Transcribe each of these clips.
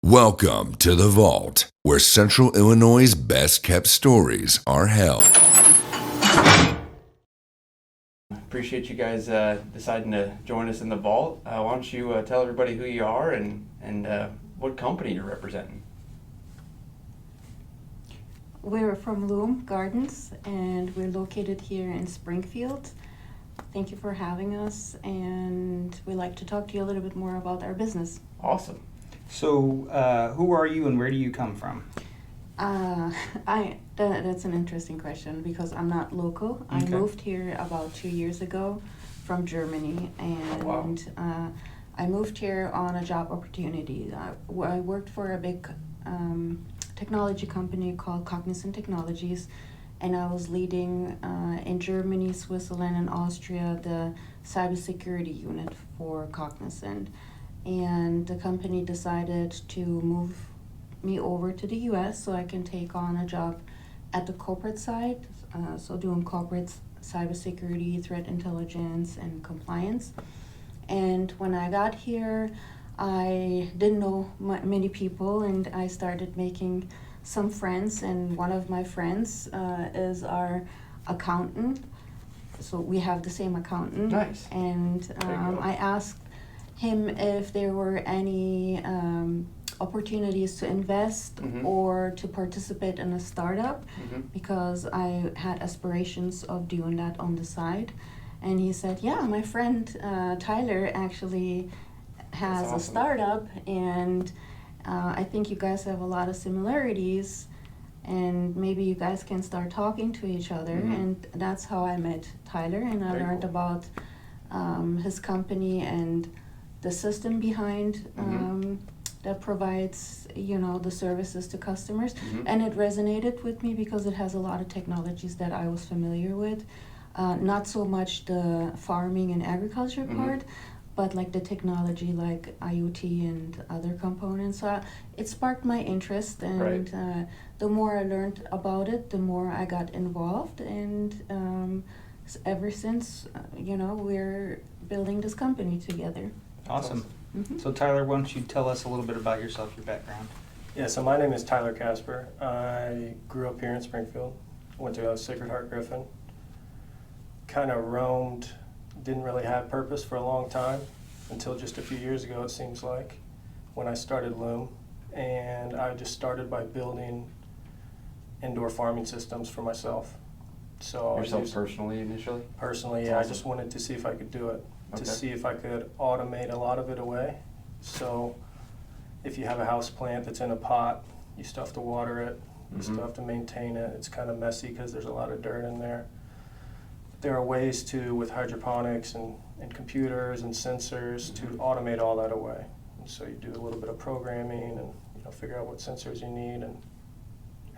Welcome to the Vault, where Central Illinois' best kept stories are held. Appreciate you guys deciding to join us in the Vault. Why don't you tell everybody who you are and what company you're representing? We're from Loom Gardens, and we're located here in Springfield. Thank you for having us, and we'd like to talk to you a little bit more about our business. Awesome. So, who are you and where do you come from? That's an interesting question because I'm not local. I moved here about 2 years ago from Germany, and I moved here on a job opportunity. I worked for a big technology company called Cognizant Technologies, and I was leading in Germany, Switzerland, and Austria the cybersecurity unit for Cognizant. And the company decided to move me over to the US so I can take on a job at the corporate side, so doing corporate cybersecurity, threat intelligence, and compliance. And when I got here, I didn't know many people, and I started making some friends, and one of my friends is our accountant. So we have the same accountant. Nice. And I asked him if there were any opportunities to invest or to participate in a startup, because I had aspirations of doing that on the side. And he said, yeah, my friend Tyler actually has That's awesome. a startup, and I think you guys have a lot of similarities, and maybe you guys can start talking to each other. And that's how I met Tyler, and I learned about his company and the system behind that provides, the services to customers. And it resonated with me because it has a lot of technologies that I was familiar with. Not so much the farming and agriculture part, but like the technology like IoT and other components. So it sparked my interest, and the more I learned about it, the more I got involved. And ever since, we're building this company together. Awesome. So, Tyler, why don't you tell us a little bit about yourself, your background? Yeah, so my name is Tyler Casper. I grew up here in Springfield, went to Sacred Heart Griffin, kind of roamed, didn't really have purpose for a long time, until just a few years ago, it seems like, when I started Loom. And I just started by building indoor farming systems for myself. So Yourself personally initially? Personally, yeah, I just wanted to see if I could do it, to see if I could automate a lot of it away. So if you have a house plant that's in a pot, you still have to water it, you still have to maintain it. It's kind of messy because there's a lot of dirt in there. There are ways to, with hydroponics and computers and sensors, to automate all that away. And so you do a little bit of programming and figure out what sensors you need and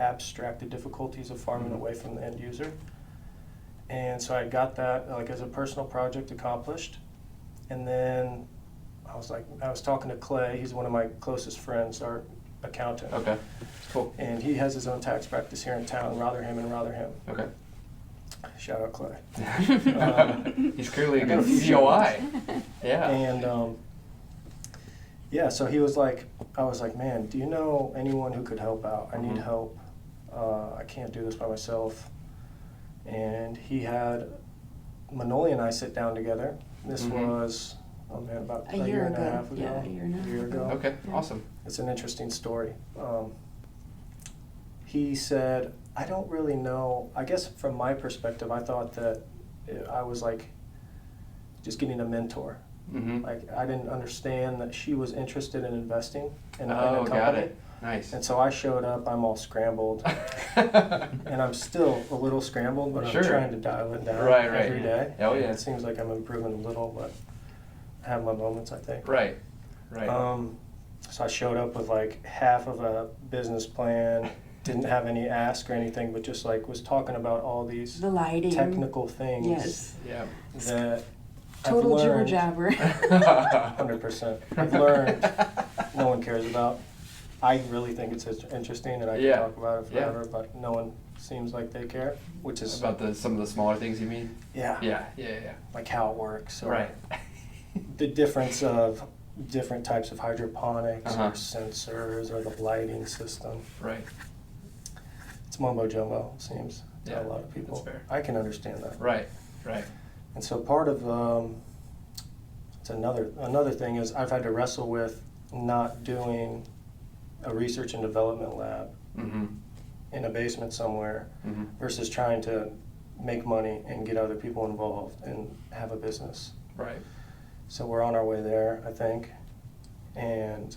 abstract the difficulties of farming away from the end user. And so I got that as a personal project accomplished. And then I was talking to Clay, he's one of my closest friends, our accountant. Okay, cool. And he has his own tax practice here in town, Rotherham and Rotherham. Okay. Shout out Clay. He's clearly a I got good a few COI. Yeah. And so he was like, I was like, man, do you know anyone who could help out? I need help. I can't do this by myself. And he had Manolya and I sit down together. This was, about a year and a half ago. Yeah, a year ago. Okay, Yeah. awesome. It's an interesting story. He said, I don't really know. I guess from my perspective, I thought that I was just getting a mentor. I didn't understand that she was interested in investing in a company. Got it. Nice. And so I showed up, I'm all scrambled. And I'm still a little scrambled, but I'm trying to dial it down every day. Oh, yeah. It seems like I'm improving a little, but I have my moments, I think. Right. So I showed up with half of a business plan, didn't have any ask or anything, but just was talking about all these The lighting. technical things Yes. Yeah. that Total I've jibber learned, jabber. 100%. I've learned no one cares about. I really think it's interesting and I can talk about it forever, but no one seems like they care, which is About some of the smaller things you mean? yeah, Yeah. like how it works. Or Right. the difference of different types of hydroponics Uh-huh. or sensors or the lighting system. Right. It's mumbo jumbo, it seems, to Yeah, a lot of people. that's fair. I can understand that. Right. Right. And so part of it's another thing is I've had to wrestle with not doing a research and development lab Mm-hmm. in a basement somewhere Mm-hmm. versus trying to make money and get other people involved and have a business. Right. So we're on our way there, I think, and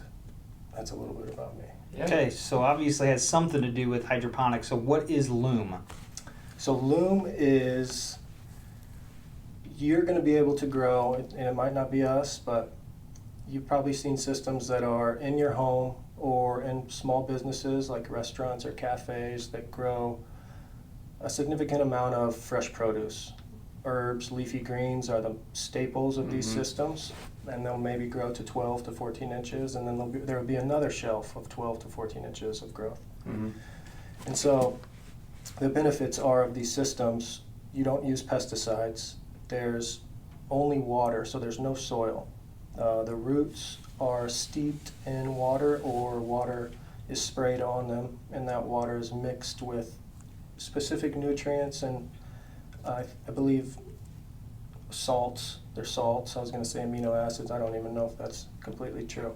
that's a little bit about me. Yeah. Okay, so obviously it has something to do with hydroponics. So what is Loom? So Loom is, you're going to be able to grow, and it might not be us, but you've probably seen systems that are in your home or in small businesses like restaurants or cafes that grow a significant amount of fresh produce. Herbs, leafy greens are the staples of these Mhm. systems, and they'll maybe grow to 12 to 14 inches, and then there will be another shelf of 12 to 14 inches of growth. Mm-hmm. And so the benefits are of these systems, you don't use pesticides, there's only water, so there's no soil. The roots are steeped in water, or water is sprayed on them, and that water is mixed with specific nutrients and I believe salts. They're salts. I was going to say amino acids. I don't even know if that's completely true.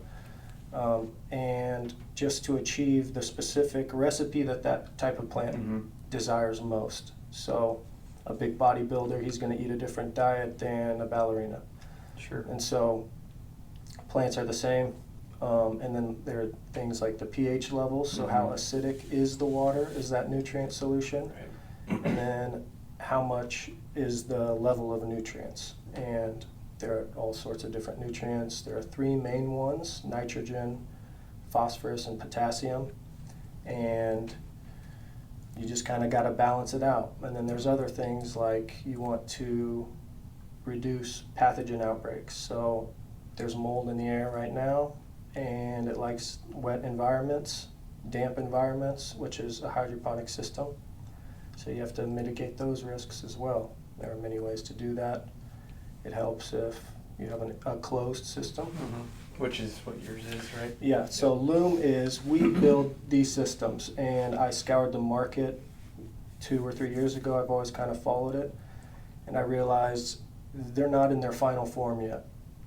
And just to achieve the specific recipe that type of plant Mm-hmm. desires most. So a big bodybuilder, he's going to eat a different diet than a ballerina. Sure. And so plants are the same. And then there are things like the pH levels, so how Mhm. acidic is the water, is that nutrient solution? Right. And then how much is the level of nutrients? And there are all sorts of different nutrients. There are three main ones: nitrogen, phosphorus, and potassium. And you just kind of got to balance it out. And then there's other things like you want to reduce pathogen outbreaks. So there's mold in the air right now, and it likes wet environments, damp environments, which is a hydroponic system. So you have to mitigate those risks as well. There are many ways to do that. It helps if you have a closed system. Mm-hmm. Which is what yours is, right? Yeah, so Loom is, we build these systems, and I scoured the market 2 or 3 years ago. I've always kind of followed it, and I realized they're not in their final form yet.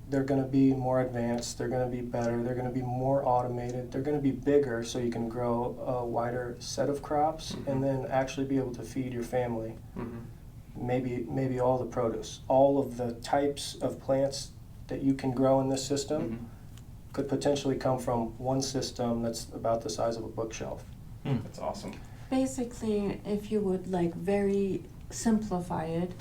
They're going to be more advanced, they're going to be better, they're going to be more automated, they're going to be bigger so you can grow a wider set of crops Mhm. and then actually be able to feed your family. Mm-hmm. Maybe all the produce. All of the types of plants that you can grow in this system Mm-hmm. could potentially come from one system that's about the size of a bookshelf. That's awesome. Basically, if you would like very simplify it,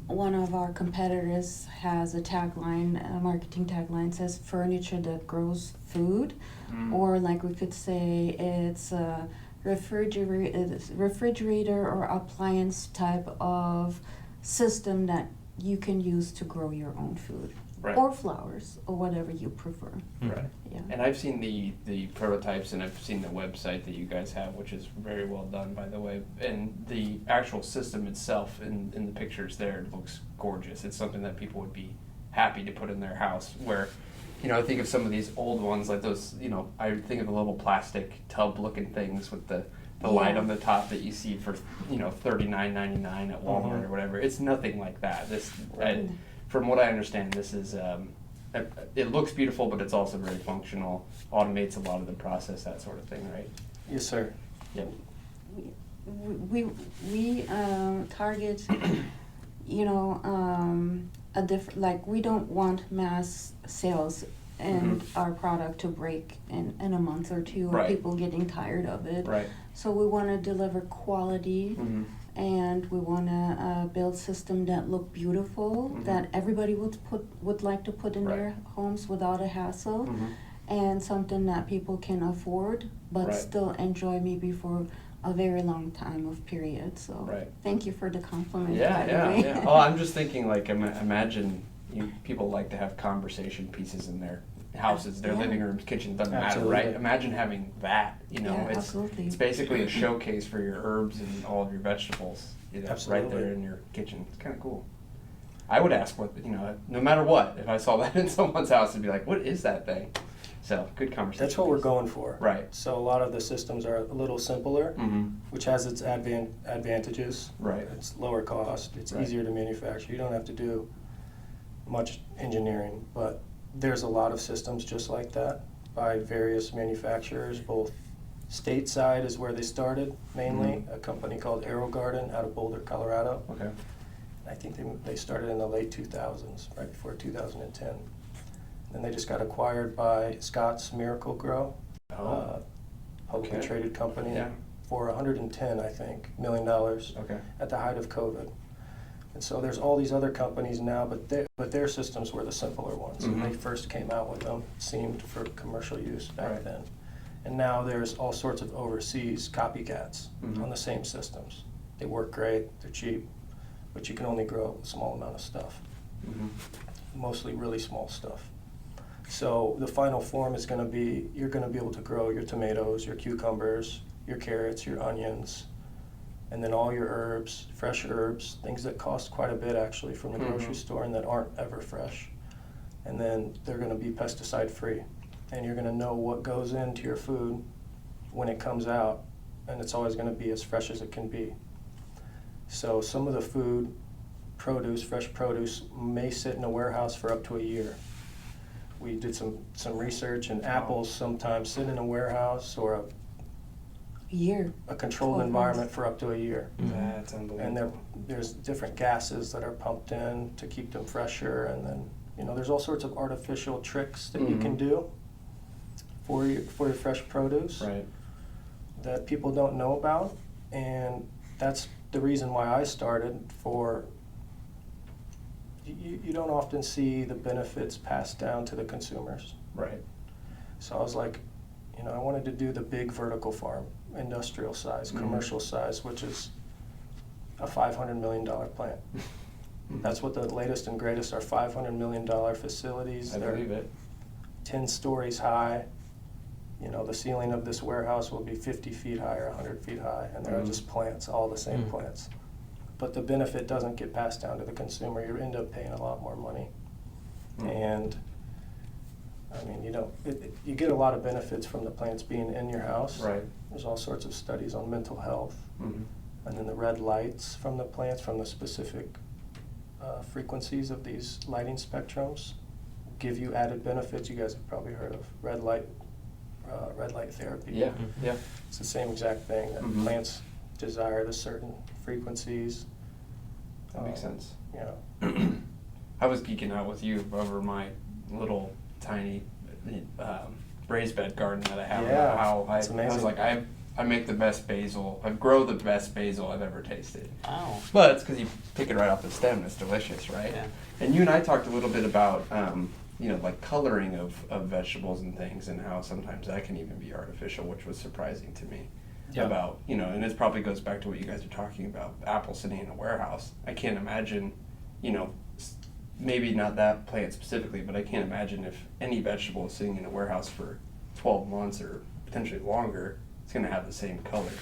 one of our competitors has a tagline, a marketing tagline says furniture that grows food, or like we could say it's a refrigerator or appliance type of system that you can use to grow your own food. Right. Or flowers, or whatever you prefer. Right. Yeah. And I've seen the prototypes, and I've seen the website that you guys have, which is very well done, by the way. And the actual system itself in the pictures there looks gorgeous. It's something that people would be happy to put in their house. Where, I think of some of these old ones, like those, I think of the little plastic tub-looking things with the light Yeah. on the top that you see for, $39.99 at Walmart Mhm. or whatever. It's nothing like that. Right. From what I understand, this is, it looks beautiful, but it's also very functional, automates a lot of the process, that sort of thing, right? Yes, sir. Yep. We target, a different, like, we don't want mass sales and our product to break in a month or two, or Right. people getting tired of it. Right. So we want to deliver quality, Mm-hmm. and we want to build system that look beautiful, Mhm. that everybody would like to put in Right. their homes without a hassle, Mm-hmm. and something that people can afford but Right. still enjoy maybe for a very long time of period. So Right. thank you for the compliment. Yeah, by the yeah, way. yeah. Oh, I'm just thinking, like, imagine people like to have conversation pieces in their houses, their Yeah. living rooms, kitchen, doesn't matter, Absolutely. right? Imagine having that, Yeah, it's absolutely. it's basically a showcase for your herbs and all of your vegetables, right Absolutely. there in your kitchen. It's kind of cool. I would ask what, no matter what, if I saw that in someone's house, I'd be like, what is that thing? So, good conversation. That's what we're going for. Right. So a lot of the systems are a little simpler, which has its advantages. Right. It's lower cost. It's Right. easier to manufacture. You don't have to do much engineering, but there's a lot of systems just like that by various manufacturers. Both stateside is where they started, mainly a company called Rowe Garden out of Boulder, Colorado. Okay. I think they started in the late 2000s, right before 2010. Then they just got acquired by Scott's Miracle Grow, publicly Okay. traded company, Yeah. for $110, I think, $1 million Okay. at the height of COVID. And so there's all these other companies now, but their systems were the simpler ones. When they first came out with them, seemed for commercial use back Right. then. And now there's all sorts of overseas copycats on the same systems. They work great, they're cheap, but you can only grow a small amount of stuff, mostly really small stuff. So the final form is going to be, you're going to be able to grow your tomatoes, your cucumbers, your carrots, your onions, and then all your herbs, fresh herbs, things that cost quite a bit actually from the grocery store and that aren't ever fresh. And then they're going to be pesticide free. And you're going to know what goes into your food when it comes out, and it's always going to be as fresh as it can be. So some of the food, produce, fresh produce, may sit in a warehouse for up to a year. We did some research, and apples sometimes sit in a warehouse or a controlled 12 environment months. for up to a year. That's unbelievable. And there's different gases that are pumped in to keep them fresher, and then there's all sorts of artificial tricks that you can do for your fresh produce Right. that people don't know about, and that's the reason why I started. You don't often see the benefits passed down to the consumers. Right. So I was like, I wanted to do the big vertical farm, industrial size, commercial size, which is a $500 million plant. That's what the latest and greatest are, $500 million facilities. I believe it. 10 stories high. The ceiling of this warehouse will be 50 feet high or 100 feet high, and they're just plants, all the same plants. But the benefit doesn't get passed down to the consumer. You end up paying a lot more money. And I mean, you get a lot of benefits from the plants being in your house. Right. There's all sorts of studies on mental health. And then the red lights from the plants, from the specific frequencies of these lighting spectrums, give you added benefits. You guys have probably heard of red light therapy. Yeah. Yeah. It's the same exact thing, that plants desire the certain frequencies. That makes sense. Yeah. I was geeking out with you over my little tiny raised bed garden that I have. Yeah, How I it's was amazing. like, I make the best basil. I grow the best basil I've ever tasted. Oh. But it's because you pick it right off the stem. It's delicious, right? Yeah. And you and I talked a little bit about, like coloring of vegetables and things, and how sometimes that can even be artificial, which was surprising to me. Yeah. About, and it probably goes back to what you guys are talking about, apples sitting in a warehouse. I can't imagine, maybe not that plant specifically, but I can't imagine if any vegetable is sitting in a warehouse for 12 months or potentially longer, it's going to have the same color.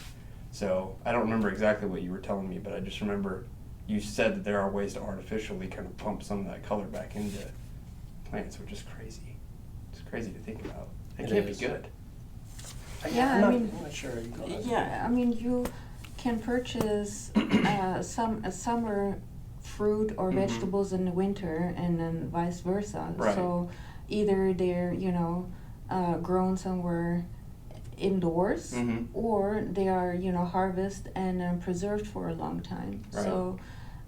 So I don't remember exactly what you were telling me, but I just remember you said that there are ways to artificially kind of pump some of that color back into plants, which is crazy. It's crazy to think about. It can't be good. Yeah, I'm not sure. You go ahead. Yeah, I mean, you can purchase some summer fruit or vegetables in the winter, and then vice versa. Right. So either they're grown somewhere indoors, or they are harvested and preserved for a long time. Right. So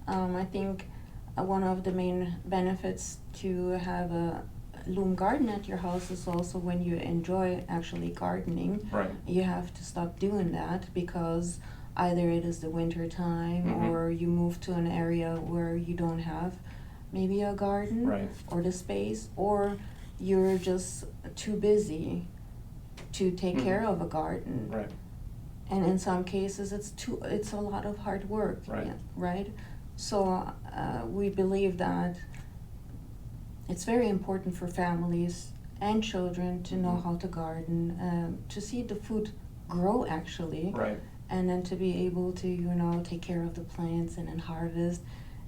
I think one of the main benefits to have a Loom Garden at your house is also when you enjoy actually gardening. Right. You have to stop doing that because either it is the winter time or you move to an area where you don't have maybe a garden Right. or the space, or you're just too busy to take care of a garden. Right. And in some cases it's a lot of hard work. Right. Yeah, right? So we believe that it's very important for families and children to know how to garden, to see the food grow actually, Right. and then to be able to take care of the plants and then harvest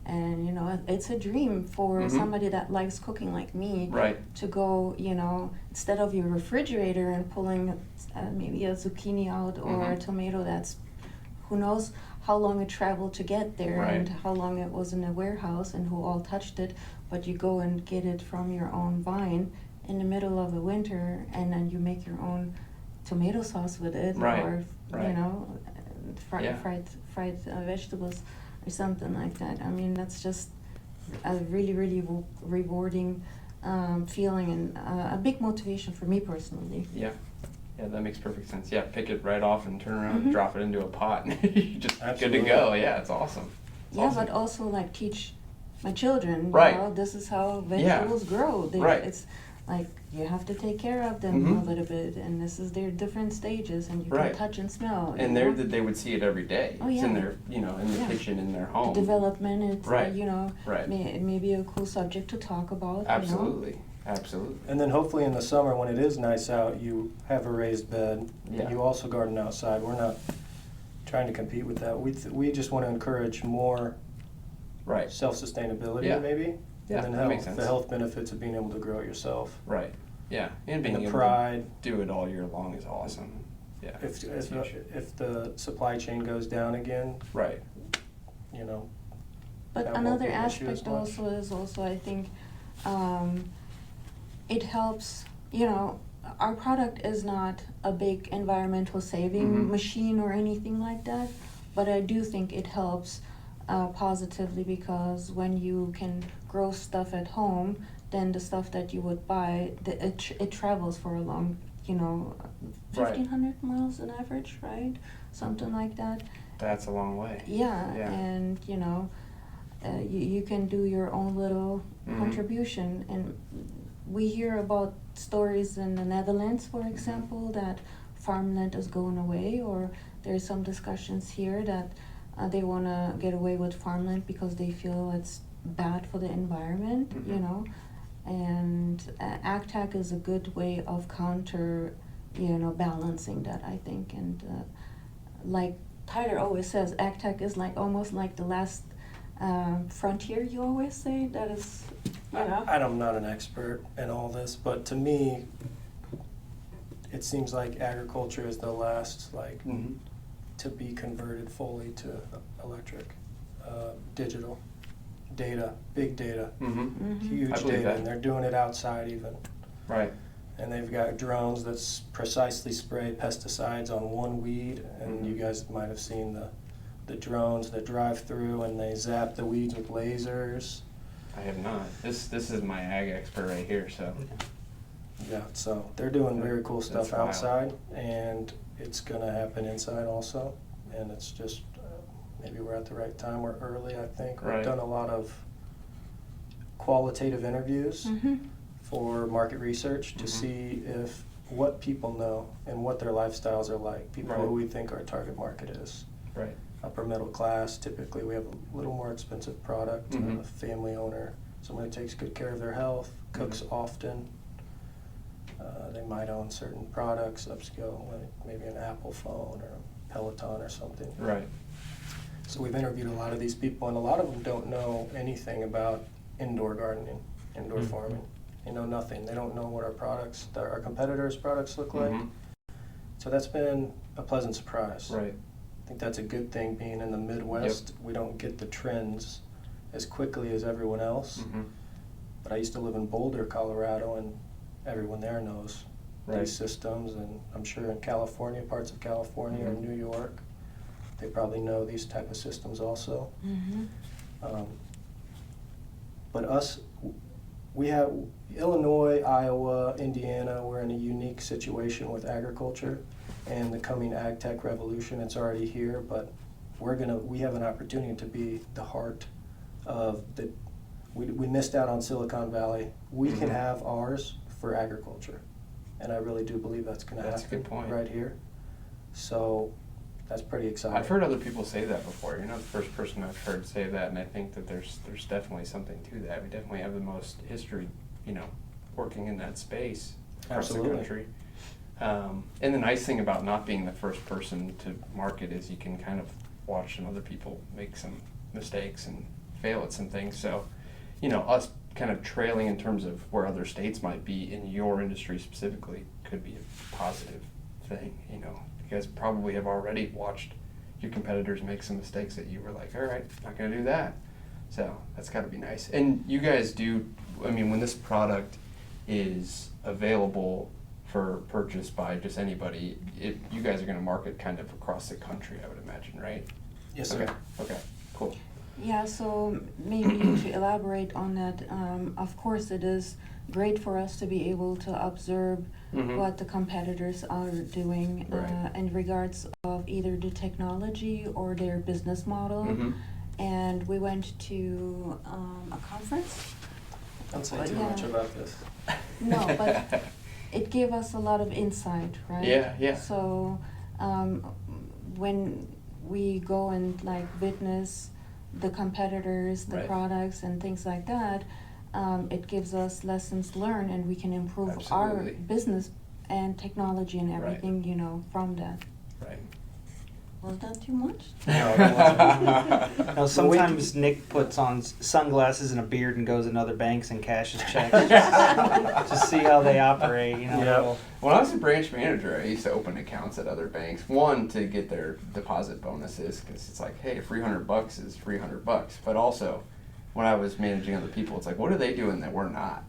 And, you know, it's a dream for Mhm. somebody that likes cooking like me Right. to go, you know, instead of your refrigerator and pulling maybe a zucchini out or a Mhm. tomato that's, who knows how long it traveled to get there Right. and how long it was in a warehouse and who all touched it, but you go and get it from your own vine in the middle of the winter, and then you make your own tomato sauce with it, Right. or you Right. know, Yeah. fried vegetables or something like that. I mean, that's just a really, really rewarding feeling, and a big motivation for me personally. Yeah. Yeah, that makes perfect sense. Yeah, pick it right off and turn around and Mhm. drop it into a pot, and you're just Absolutely. good to go. Yeah, it's awesome. It's Yeah, awesome. but also like teach my children, Right. you know, this is how vegetables grow. Right. It's like you have to take care of them Mhm. a little bit, and this is their different stages, and you Right. can touch and smell. you And know? they would see it every day. Oh, It's in yeah. their, in the Yeah. kitchen in their The home. development, it's Right. you know, Right. maybe a cool subject to talk about. Absolutely. Absolutely. And then hopefully in the summer, when it is nice out, you have a raised bed. Yeah. You also garden outside. We're not trying to compete with that. We just want to encourage more Right. self-sustainability, Yeah. maybe. Yeah, and then that makes sense. the health benefits of being able to grow it yourself. Right. Yeah. And being And the able pride. to do it all year long is awesome. Yeah. If the supply chain goes down again, Right. you know, But That won't another be an issue as aspect much. also is also, I think, it helps, you know, our product is not a big environmental saving Mhm. machine or anything like that, but I do think it helps positively, because when you can grow stuff at home, then the stuff that you would buy, it travels for a long, you know, Right. 1,500 miles on average, right? Something like that. That's a long way. Yeah, Yeah. and you know, you can do your own little Mhm. contribution. And we hear about stories in the Netherlands, for example, that farmland is going away, or there's some discussions here that they want to get away with farmland because they feel it's bad for the environment, you Mhm. know. And AgTech is a good way of balancing that, I think. And like Tyler always says, AgTech is like almost like the last frontier. You always say that is, you know. I'm not an expert in all this, but to me, it seems like agriculture is the last, like, Mm-hmm. to be converted fully to electric, digital, data, big data, Mm-hmm. Mhm. huge I believe data, that. and they're doing it outside even. Right. And they've got drones that precisely spray pesticides on one weed, and Mhm. you guys might have seen the drones that drive through and they zap the weeds with lasers. I have not. This is my ag expert right here. So Yeah, so they're doing very cool stuff That's wild. outside, and it's gonna happen inside also. And it's just, maybe we're at the right time, we're early, I think. We've Right. done a lot of qualitative interviews Mhm. for market research to Mhm. see if what people know and what their lifestyles are like, people Right. who we think our target market is. right. Upper middle class, typically we have a little more expensive product, Mhm. a family owner, someone who takes good care of their health, cooks Mhm. often. They might own certain products, upscale, like maybe an Apple phone or a Peloton or something. Right. So we've interviewed a lot of these people, and a lot of them don't know anything about indoor gardening, indoor Mhm. farming. They know nothing. They don't know what our competitors' products look like. Mhm. So that's been a pleasant surprise. Right. I think that's a good thing, being in the Midwest. We don't get the trends as quickly as everyone else. Mm-hmm. But I used to live in Boulder, Colorado, and everyone there knows Right. these systems. And I'm sure in California, parts of California or Mhm. New York, they probably know these type of systems also. Mhm. But we have Illinois, Iowa, Indiana, we're in a unique situation with agriculture and the coming ag tech revolution. It's already here, but we have an opportunity to be the heart of we missed out on Silicon Valley. We can Mhm. have ours for agriculture. And I really do believe that's gonna That's a happen good point. right here. So that's pretty exciting. I've heard other people say that before. You're not the first person I've heard say that, and I think that there's definitely something to that. We definitely have the most history, working in that space across Absolutely. the country. And the nice thing about not being the first person to market is you can kind of watch some other people make some mistakes and fail at some things. So, us kind of trailing in terms of where other states might be in your industry specifically could be a positive thing. You guys probably have already watched your competitors make some mistakes that you were like, all right, not going to do that. So that's got to be nice. And you guys do, when this product is available for purchase by just anybody, you guys are going to market kind of across the country, I would imagine, right? Yes, sir. Okay, cool. Yeah, so maybe to elaborate on that, of course it is great for us to be able to observe what the competitors are doing in regards of either the technology or their business model. And we went to a conference. Don't say too much about this. No, but it gave us a lot of insight, right? Yeah. So when we go and witness the competitors, the products and things like that, it gives us lessons learned, and we can improve our business and technology and everything, from that. Right. Was that too much? No, sometimes Nick puts on sunglasses and a beard and goes in other banks and cashes checks just to see how they operate. When I was a branch manager, I used to open accounts at other banks. One, to get their deposit bonuses, because it's like, hey, $300 is $300. But also, when I was managing other people, it's like, what are they doing that we're not?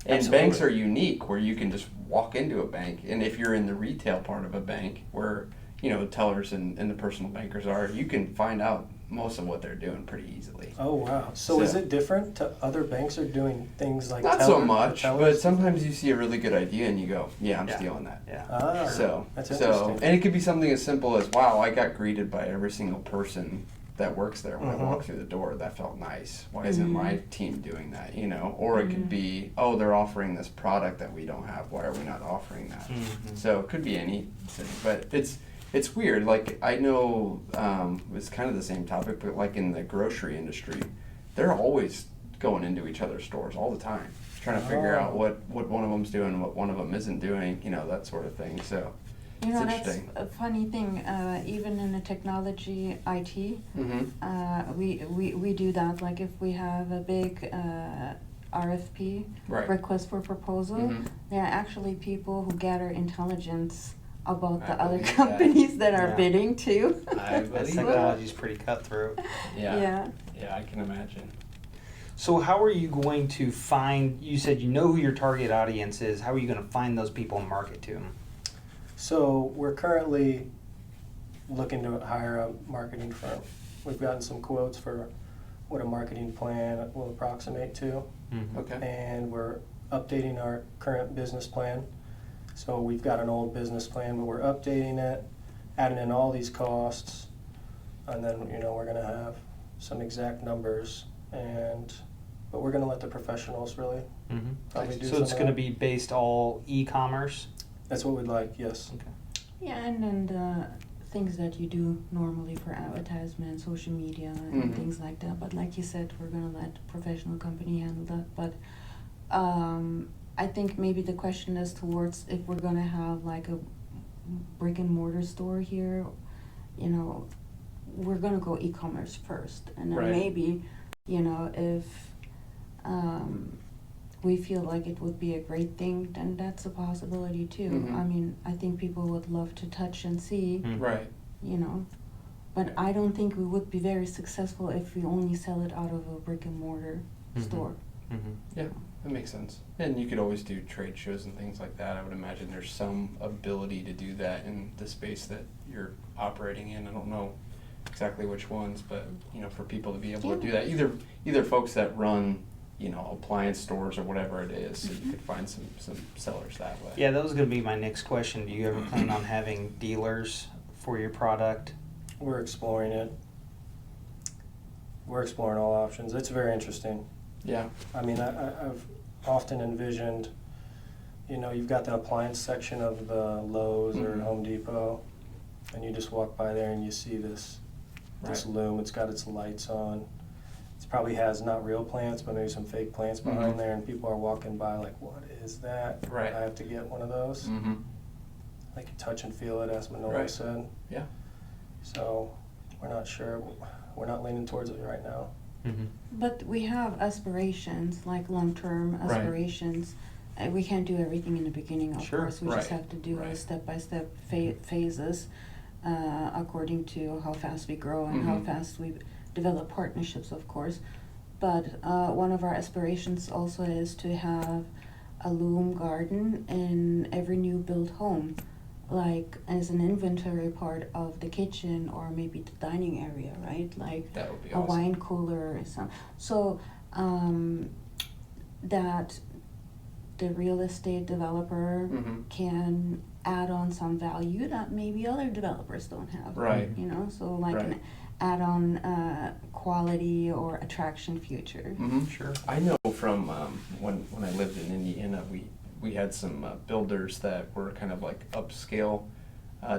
And Absolutely. Banks are unique, where you can just walk into a bank, and if you're in the retail part of a bank, where tellers and the personal bankers are, you can find out most of what they're doing pretty easily. Oh, wow. So is it different to other banks are doing things like Not so much, tellers? but sometimes you see a really good idea and you go, yeah, I'm stealing that. Yeah. Ah, So, that's interesting. and it could be something as simple as, wow, I got greeted by every single person that works there when I walked through the door. That felt nice. Why isn't my team doing that, Or it could be, oh, they're offering this product that we don't have. Why are we not offering that? So it could be anything, but it's weird. Like, I know it's kind of the same topic, but like in the grocery industry, they're always going into each other's stores all the time, trying to figure out what one of them's doing and what one of them isn't doing, that sort of thing. So it's that's interesting. a funny thing. Even in the technology IT, we do that. Like if we have a big RFP, request for proposal, there are actually people who gather intelligence about the other companies that are bidding too. I That believe technology's pretty cutthroat. Yeah, I can imagine. So how are you going to find, you said you know who your target audience is, how are you going to find those people and market to them? So we're currently looking to hire a marketing firm. We've gotten some quotes for what a marketing plan will approximate to. Okay. And we're updating our current business plan. So we've got an old business plan, but we're updating it, adding in all these costs, and then we're going to have some exact numbers. But we're going to let the professionals really probably do. So it's going to be based all e-commerce. That's what we'd like. Yes. Okay. Yeah, and then things that you do normally for advertisement, social media, and things like that. But like you said, we're going to let a professional company handle that. But I think maybe the question is towards if we're going to have like a brick and mortar store here, we're going to go e-commerce first. And then maybe, if we feel like it would be a great thing, then that's a possibility too. I think people would love to touch and see, but I don't think we would be very successful if we only sell it out of a brick and mortar store. Yeah, that makes sense. And you could always do trade shows and things like that. I would imagine there's some ability to do that in the space that you're operating in. I don't know exactly which ones, but for people to be able to do that, either folks that run appliance stores or whatever it is, so you could find some sellers that way. Yeah, that was going to be my next question. Do you ever plan on having dealers for your product? We're exploring it. We're exploring all options. It's very interesting. Yeah. I've often envisioned, you've got the appliance section of the Lowe's or Home Depot, and you just walk by there and you see this loom. It's got its lights on. It probably has not real plants, but maybe some fake plants behind there, and people are walking by like, what is that? Right. I have to get one of those. They can touch and feel it, as Manolya said. Yeah. So we're not sure. We're not leaning towards it right now. But we have aspirations, like long-term Right. aspirations. We can't do everything in the beginning, of Sure. course. We just Right. have to do Right. step-by-step phases according to how fast we grow and how Mhm. fast we develop partnerships, of course. But one of our aspirations also is to have a Loom Garden in every new built home, like as an inventory part of the kitchen or maybe the dining area, right? Like That would be a awesome. wine cooler or something. So that the real estate developer Mhm. can add on some value that maybe other developers don't have. Right. You know, so like Right. an add-on quality or attraction feature. Mhm. Sure. I know from when I lived in Indiana, we had some builders that were kind of like upscale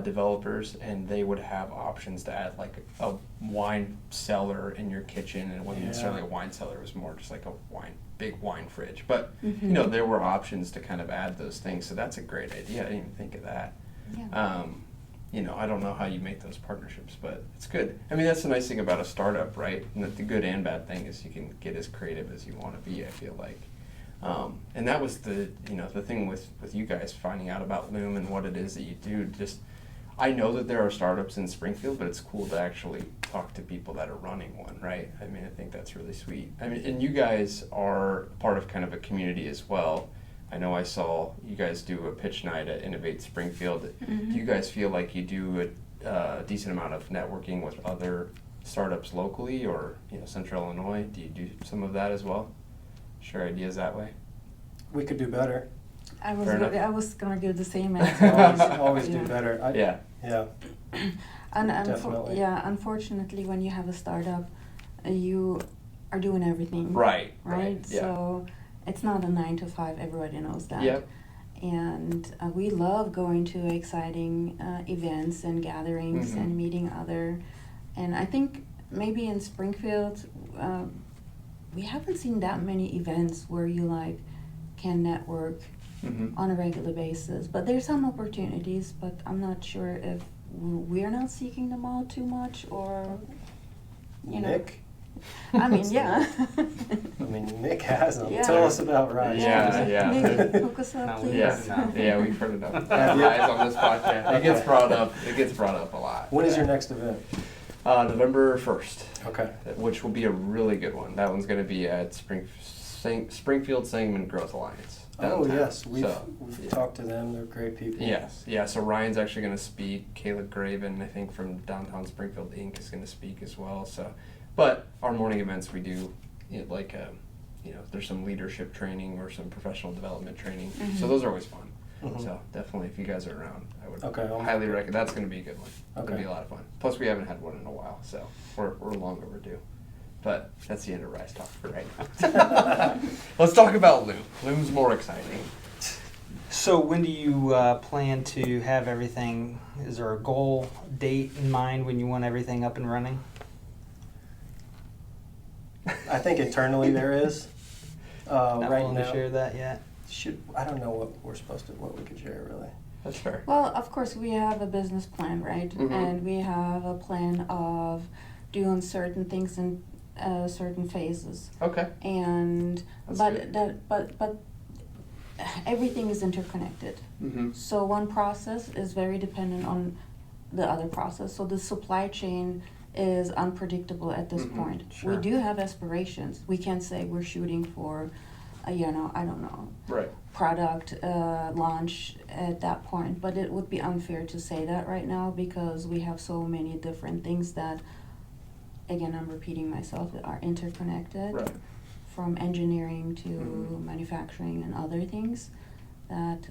developers, and they would have options to add like a wine cellar in your kitchen, and it wasn't Yeah. necessarily a wine cellar; it was more just like a big wine fridge. But Mhm. you know, there were options to kind of add those things, so that's a great idea. I didn't even think of that. Yeah. You know, I don't know how you make those partnerships, but it's good. I mean, that's the nice thing about a startup, right? And the good and bad thing is you can get as creative as you want to be, I feel like. And that was the thing with you guys finding out about Loom and what it is that you do. Just, I know that there are startups in Springfield, but it's cool to actually talk to people that are running one, right? I mean, I think that's really sweet. I mean, and you guys are part of kind of a community as well. I know I saw you guys do a pitch night at Innovate Springfield. Mhm. Do you guys feel like you do a decent amount of networking with other startups locally, or Central Illinois? Do you do some of that as well? Share ideas that way? We could do better. I Fair enough. was gonna give the same answer. Always Yeah. do better. Yeah. Yeah. And Definitely. unfortunately, when you have a startup, you are doing everything. Right. Right. Yeah. So it's not a 9 to 5. Everybody knows that. Yep. And we love going to exciting events and gatherings Mhm. and meeting other. And I think maybe in Springfield, we haven't seen that many events where you like can network Mm-hmm. on a regular basis. But there's some opportunities, but I'm not sure if we're not seeking them all too much, or Nick? I mean, yeah. I mean, Nick has them. Yeah. Tell us about Rise. Yeah. Maybe hook us up, No, please. Yeah, we've heard enough Have you? guys on this podcast. It gets brought up. It gets brought up a lot. When is your next event? November 1st, Okay. which will be a really good one. That one's going to be at Springfield Sangamon Growth Alliance. Oh, downtown. yes. We've yeah. talked to them. They're great people. Yes, yeah. So Ryan's actually going to speak. Caleb Graven, I think, from Downtown Springfield Inc. is going to speak as well. So, but our morning events we do, there's some leadership training or some professional development training. Mhm. So those are always fun. Mhm. So definitely, if you guys are around, I would Okay, I'll- highly recommend. That's going to be a good one. It'll Okay. be a lot of fun. Plus, we haven't had one in a while, so we're long overdue. But that's the end of Rise Talk for right now. Let's talk about Loom. Loom's more exciting. So when do you plan to have everything? Is there a goal date in mind when you want everything up and running? I think internally there is. Not Right willing to now, share that yet. I don't know what we could share really. That's fair. Well, of course, we have a business plan, right? Mhm. And we have a plan of doing certain things in certain phases. Okay. And That's but good. but everything is interconnected. Mm-hmm. So one process is very dependent on the other process. So the supply chain is unpredictable at this Mhm. point. Sure. We do have aspirations. We can't say we're shooting for, I don't know, Right. product launch at that point. But it would be unfair to say that right now because we have so many different things that, again, I'm repeating myself, are interconnected. Right. From engineering to Mhm. manufacturing and other things, that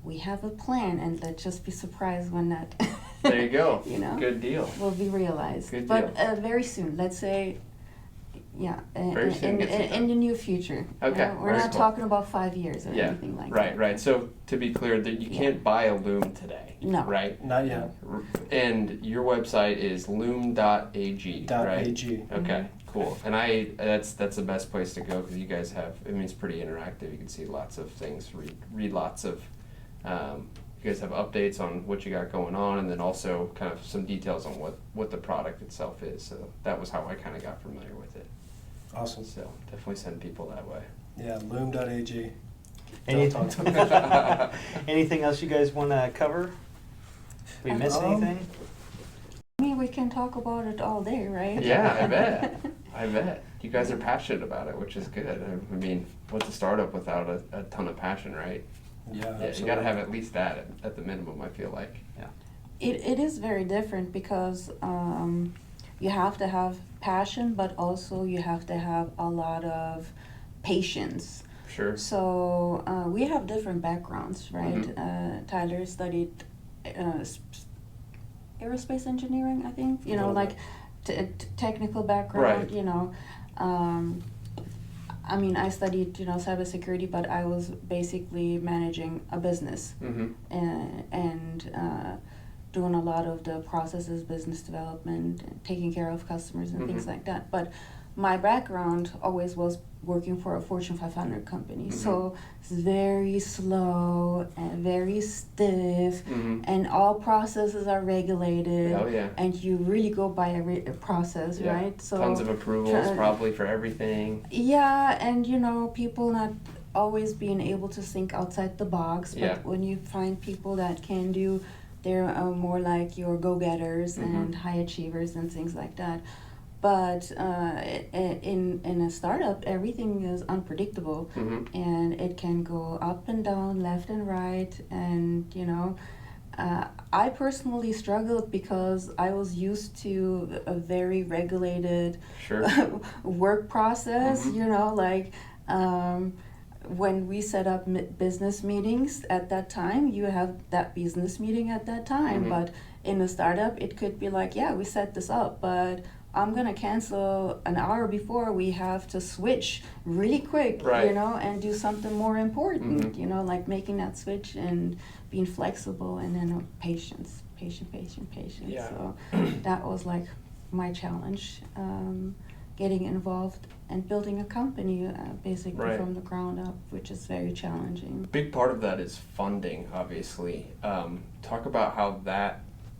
we have a plan, and let's just be surprised when that There you go. You know? Good deal. will be realized. Good But deal. very soon, let's say, Very soon gets it in the near future. Okay, We're very not cool. talking about 5 years or Yeah. anything like Right. that. Right. So to be clear, that you Yeah. can't buy a Loom today. No. Right. Not yet. And your website is loom.ag. Right. .ag. Okay. Cool. And that's the best place to go because you guys have. I mean, it's pretty interactive. You can see lots of things. Read lots of you guys have updates on what you got going on, and then also kind of some details on what the product itself is. So that was how I kind of got familiar with it. Awesome. So definitely send people that way. Yeah, loom.ag. Anything else you guys want to cover? We miss anything? I mean, we can talk about it all day, right? Yeah, I bet. I bet. You guys are passionate about it, which is good. I mean, what's a startup without a ton of passion, right? Yeah, Yeah, absolutely. you got to have at least that at the minimum, I feel like. Yeah. It is very different because you have to have passion, but also you have to have a lot of patience. Sure. So we have different backgrounds, right? Mhm. Tyler studied aerospace engineering, I think. You know, like technical background. Right. You know, I mean, I studied cybersecurity, but I was basically managing a business Mm-hmm. and doing a lot of the processes, business development, and taking care of customers and things Mhm. like that. But my background always was working for a Fortune 500 company. So it's very slow and very stiff, Mm-hmm. and all processes are regulated. Oh, yeah. And you really go by a process, Yeah. right? So Tons of approvals try- probably for everything. yeah, and people not always being able to think outside the box, but Yeah. when you find people that can do, they're more like your go-getters and high achievers and things like that. But in a startup, everything is unpredictable, Mm-hmm. and it can go up and down, left and right, and I personally struggled because I was used to a very regulated Sure. work process. Mhm. Like when we set up business meetings at that time, you have that business meeting at that time. Mhm. But in a startup, it could be like, yeah, we set this up, but I'm gonna cancel an hour before. We have to switch really quick, Right. and do something more important. Mhm. Like making that switch and being flexible, and then patience. Yeah. So that was like my challenge, getting involved and building a company basically Right. from the ground up, which is very challenging. Big part of that is funding, obviously. Talk about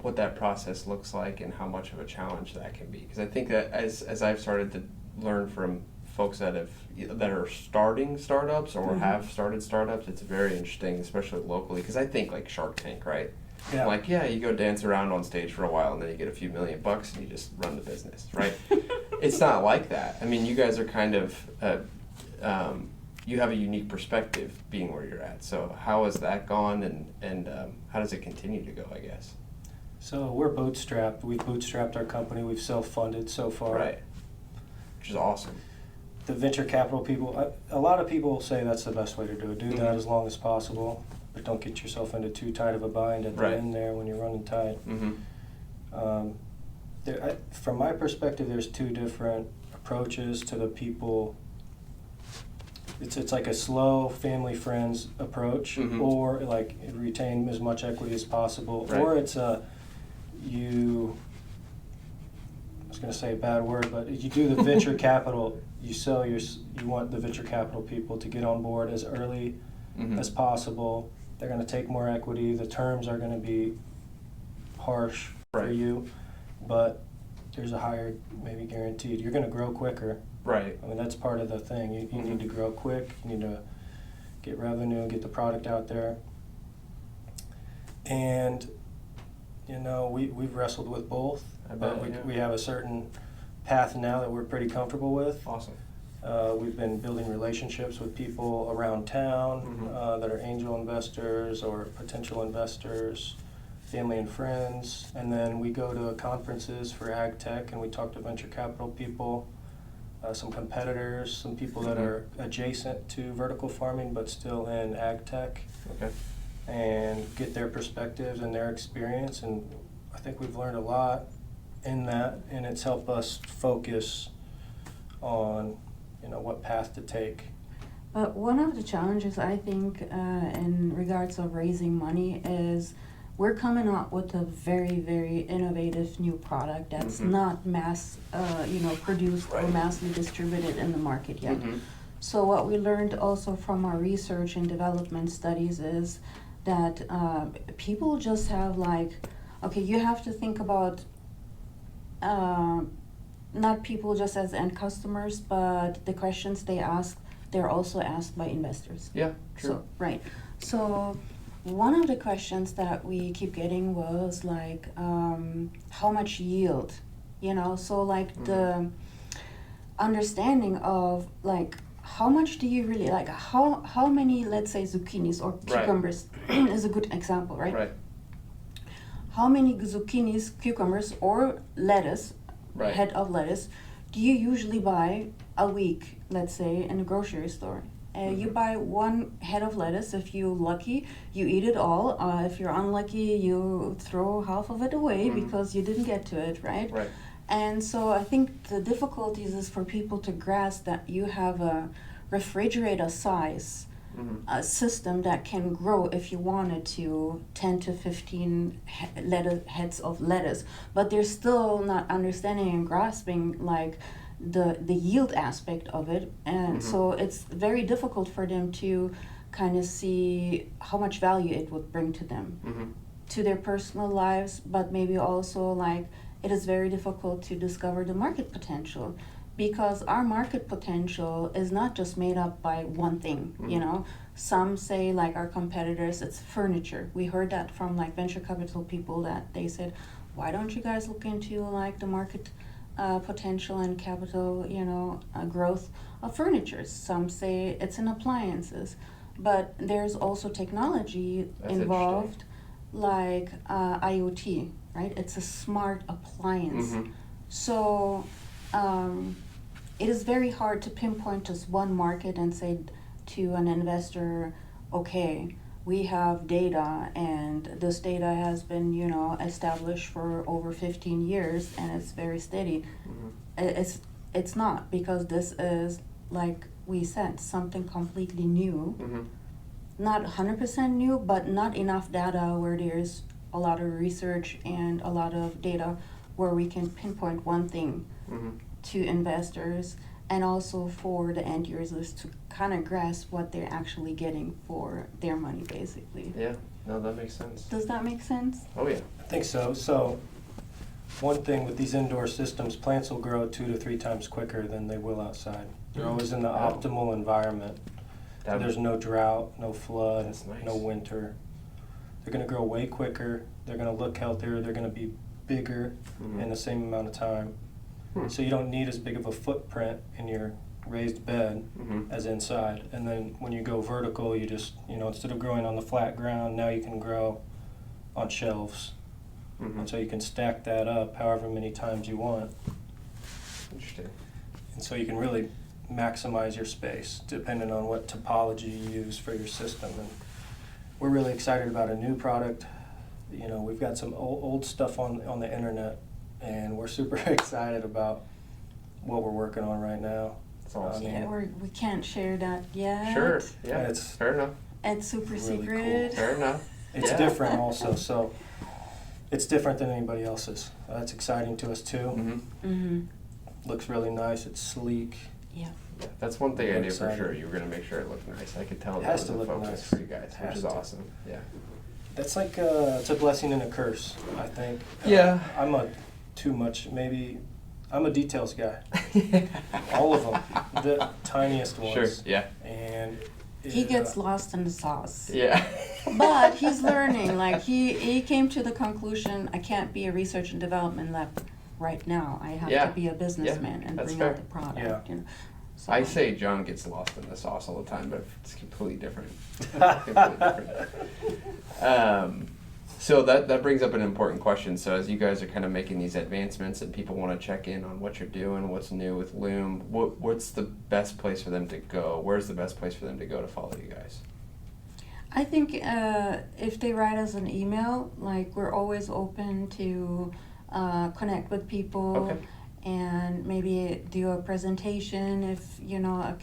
what that process looks like and how much of a challenge that can be. Because I think that as I've started to learn from folks that are starting startups or have started startups, it's very interesting, especially locally. Because I think like Shark Tank, right? Yeah. Like, yeah, you go dance around on stage for a while and then you get a few $1 million and you just run the business, right? It's not like that. I mean, you guys are kind of, you have a unique perspective being where you're at. So how has that gone and how does it continue to go, I guess? So we're bootstrapped. We've bootstrapped our company. We've self-funded so far. Right. Which is awesome. The venture capital people, a lot of people say that's the best way to do it. Do that as long as possible, but don't get yourself into too tight of a bind at the Right. end there when you're running tight. Mm-hmm. From my perspective, there's two different approaches to the people. It's like a slow family friends approach, Mhm. or like retain as much equity as possible, Right. or it's I was going to say a bad word, but you do the venture capital. You want the venture capital people to get on board as early Mm-hmm. as possible. They're going to take more equity. The terms are going to be harsh for Right. you, but there's a higher, maybe guaranteed. You're going to grow quicker. Right. I mean, that's part of the thing. You Mhm. need to grow quick. You need to get revenue, get the product out there. And, we've wrestled with both. I But bet, yeah. we have a certain path now that we're pretty comfortable with. Awesome. We've been building relationships with people around town Mhm. that are angel investors or potential investors, family and friends. And then we go to conferences for ag tech and we talk to venture capital people, some competitors, some people that Mhm. are adjacent to vertical farming but still in ag tech, Okay. and get their perspectives and their experience. And I think we've learned a lot in that, and it's helped us focus on what path to take. But one of the challenges I think in regards of raising money is we're coming up with a very, very innovative new product that's Mhm. not mass, produced or Right. massively distributed in the market yet. Mhm. So what we learned also from our research and development studies is that people just have like, okay, you have to think about not people just as end customers, but the questions they ask, they're also asked by investors. Yeah, true. So, right. So one of the questions that we keep getting was like, how much yield? You know, so like the understanding of like, how much do you really like? How many, let's say, zucchinis or Right. cucumbers is a good example, right? Right. How many zucchinis, cucumbers, or lettuce, Right. head of lettuce, do you usually buy a week, let's say, in a grocery store? You buy one head of lettuce. If you're lucky, you eat it all. If you're unlucky, you throw half of it away because you didn't get to it, right? Right. And so I think the difficulties is for people to grasp that you have a refrigerator size system that can grow if you wanted to 10 to 15 heads of lettuce, but they're still not understanding and grasping like the yield aspect of it, and so it's very difficult for them to kind of see how much value it would bring to them, to their personal lives, but maybe also like it is very difficult to discover the market potential, because our market potential is not just made up by one thing, you know. Some say like our competitors, it's furniture. We heard that from like venture capital people, that they said, why don't you guys look into like the market potential and capital, you know, growth of furniture. Some say it's in appliances, but there's also technology That's involved, like IoT, right? It's a smart appliance. So it is very hard to pinpoint just one market and say to an investor, okay, we have data, and this data has been, you know, established for over 15 years and it's very steady. It's not, because this is, like we said, something completely new. Not 100% new, but not enough data where there's a lot of research and a lot of data where we can pinpoint one thing to investors, and also for the end users to kind of grasp what they're actually getting for their money, basically. Yeah, no, that makes sense. Does that make sense? Oh, yeah. I think so. So one thing with these indoor systems, plants will grow 2 to 3 times quicker than they will outside. They're always in the optimal environment. So there's no drought, no flood, That's nice. no winter. They're going to grow way quicker. They're going to look healthier. They're going to be bigger in the same amount of time. So you don't need as big of a footprint in your raised bed as inside. And then when you go vertical, you just, you know, instead of growing on the flat ground, now you can grow on shelves. And so you can stack that up however many times you want. Interesting. And so you can really maximize your space depending on what topology you use for your system. And we're really excited about a new product. You know, we've got some old stuff on the internet, and we're super excited about what we're working on right now. That's awesome. Yeah, we can't share that yet. Sure, yeah, It's fair enough. It's super really secret. Fair enough. It's Yeah. different also, so it's different than anybody else's. That's exciting to us too. Looks really nice. It's sleek. Yeah. Yeah, that's one thing I I'm knew for excited. sure. You were going to make sure it looked nice. I could tell It that has was to a look focus nice. for you guys, Has which is to. awesome. Yeah. That's like it's a blessing and a curse, I think. Yeah. I'm a details guy. All of them, the tiniest ones. Sure. Yeah. And He gets lost in the sauce. Yeah. But he's learning. Like he came to the conclusion, I can't be a research and development lab right now. I have Yeah. to be a businessman and that's bring fair. out the product. Yeah. You know? So, I say John gets lost in the sauce all the time, but it's completely different. Completely different. So that brings up an important question. So as you guys are kind of making these advancements and people want to check in on what you're doing, what's new with Loom, what's the best place for them to go? Where's the best place for them to go to follow you guys? I think if they write us an email, like we're always open to connect with people. Okay. And maybe do a presentation if, you know,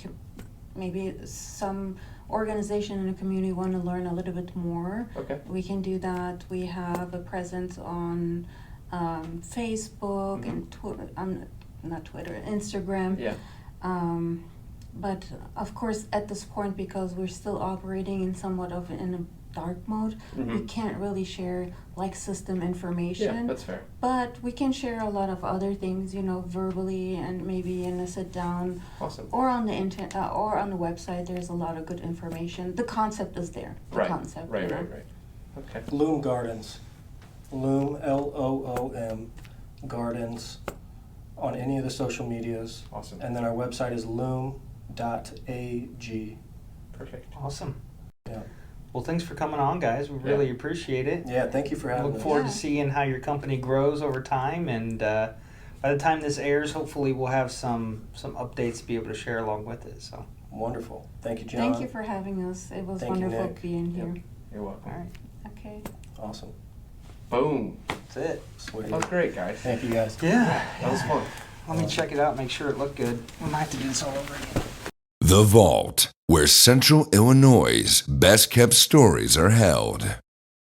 maybe some organization in the community want to learn a little bit more. Okay. We can do that. We have a presence on Facebook and Twitter, not Twitter, Instagram. Yeah. But of course, at this point, because we're still operating in somewhat of in dark mode, we can't really share like system Yeah, information. that's fair. But we can share a lot of other things, you know, verbally and maybe in a sit down Awesome. or on the internet or on the website. There's a lot of good information. The concept is there. The Right. concept. Right. you know. Right. Okay. Loom Gardens. Loom, Loom, Gardens, on any of the social medias. Awesome. And then our website is loom.ag. Perfect. Awesome. Yeah. Well, thanks for coming on, guys. We really appreciate it. Yeah, thank you for having Look us. forward Yeah. to seeing how your company grows over time, and by the time this airs, hopefully we'll have some updates to be able to share along with it. So, Wonderful. Thank you, John. Thank you for having us. It was Thank you, wonderful Nick. being here. You're welcome. all right, Okay. Awesome. Boom. that's it. Sweet. That was great, guys. Thank you, guys. Yeah. That was fun. Let me check it out, make sure it looked good. We might have to do this all over again. The Vault, where Central Illinois' best kept stories are held.